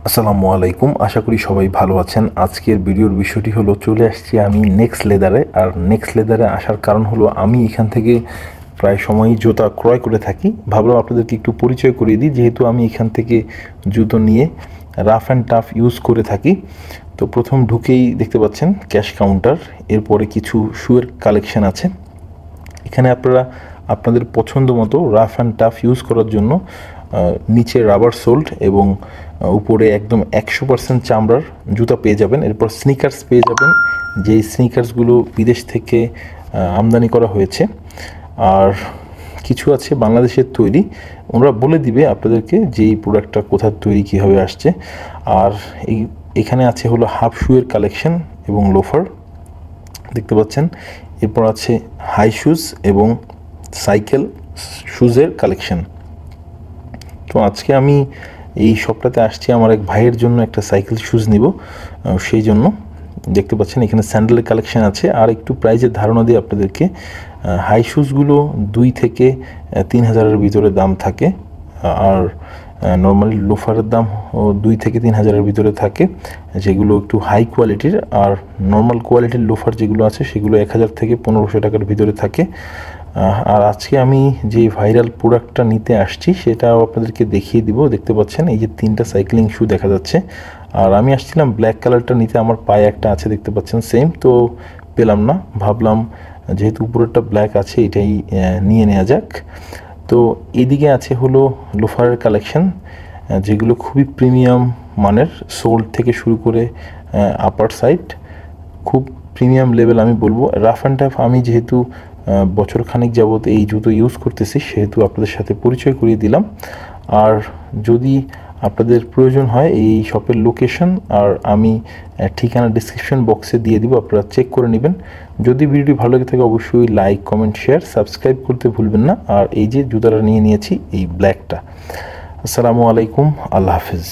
আসসালামু আলাইকুম, আশা করি সবাই ভালো আছেন। আজকের ভিডিওর বিষয়টি হলো, চলে আসছি আমি নেক্সট লেদারে। আর নেক্সট লেদারে আসার কারণ হলো, আমি এখান থেকে প্রায় সময়ই জুতা ক্রয় করে থাকি। ভাবলাম আপনাদেরকে একটু পরিচয় করিয়ে দিই, যেহেতু আমি এখান থেকে জুতো নিয়ে রাফ অ্যান্ড টাফ ইউজ করে থাকি। তো প্রথম ঢুকেই দেখতে পাচ্ছেন ক্যাশ কাউন্টার, এরপরে কিছু শুয়ের কালেকশন আছে। এখানে আপনারা আপনাদের পছন্দ মতো রাফ অ্যান্ড টাফ ইউজ করার জন্য নিচে রাবার সোল্ড এবং উপরে একদম 100% চামড়ার জুতা পেয়ে যাবেন। এরপর স্নিকার্স পেয়ে যাবেন, যেই স্নিকার্সগুলো বিদেশ থেকে আমদানি করা হয়েছে। আর কিছু আছে বাংলাদেশের তৈরি, ওরা বলে দিবে আপনাদেরকে যে এই প্রোডাক্টটা কোথার তৈরি, কীভাবে আসছে। আর এখানে আছে হলো হাফ শুয়ের কালেকশন এবং লোফার দেখতে পাচ্ছেন। এরপর আছে হাই শুজ এবং সাইকেল শুজের কালেকশন। তো আজকে আমি এই শপটাতে আসছি আমার এক ভাইয়ের জন্য একটা সাইকেল শুজ নিব, সেই জন্য দেখতে পাচ্ছেন এখানে স্যান্ডেলের কালেকশন আছে। আর একটু প্রাইজের ধারণা দিয়ে আপনাদেরকে, হাই শুজগুলো 2 থেকে 3,000-এর ভিতরে দাম থাকে, আর নর্মালি লোফারের দাম 2 থেকে 3,000-এর ভিতরে থাকে, যেগুলো একটু হাই কোয়ালিটির। আর নর্মাল কোয়ালিটির লোফার যেগুলো আছে সেগুলো 1,000 থেকে 1,500 টাকার ভিতরে থাকে। আর আজকে আমি যে ভাইরাল প্রোডাক্টটা নিতে আসছি সেটাও আপনাদেরকে দেখিয়ে দিব। দেখতে পাচ্ছেন এই যে 3টা সাইক্লিং শু দেখা যাচ্ছে। আর আমি আসছিলাম ব্ল্যাক কালারটা নিতে, আমার পায়ে একটা আছে দেখতে পাচ্ছেন সেম, তো পেলাম না, ভাবলাম যেহেতু উপরেরটা ব্ল্যাক আছে এটাই নিয়ে নেওয়া যাক। তো এদিকে আছে হলো লোফারের কালেকশন, যেগুলো খুবই প্রিমিয়াম মানের, সোল্ড থেকে শুরু করে আপার সাইড খুব প্রিমিয়াম লেভেল আমি বলবো। রাফ অ্যান্ড টাফ আমি যেহেতু বছরখানেক যাবত এই জুতো ইউজ করতেছি, সেহেতু আপনাদের সাথে পরিচয় করিয়ে দিলাম। আর যদি আপনাদের প্রয়োজন হয় এই শপের লোকেশন আর আমি ঠিকানা ডিসক্রিপশন বক্সে দিয়ে দিব, আপনারা চেক করে নেবেন। যদি ভিডিওটি ভালো লেগে থাকে অবশ্যই লাইক, কমেন্ট, শেয়ার, সাবস্ক্রাইব করতে ভুলবেন না। আর এই যে জুতাটা নিয়ে নিয়েছি এই ব্ল্যাকটা। আসসালামু আলাইকুম, আল্লাহ হাফিজ।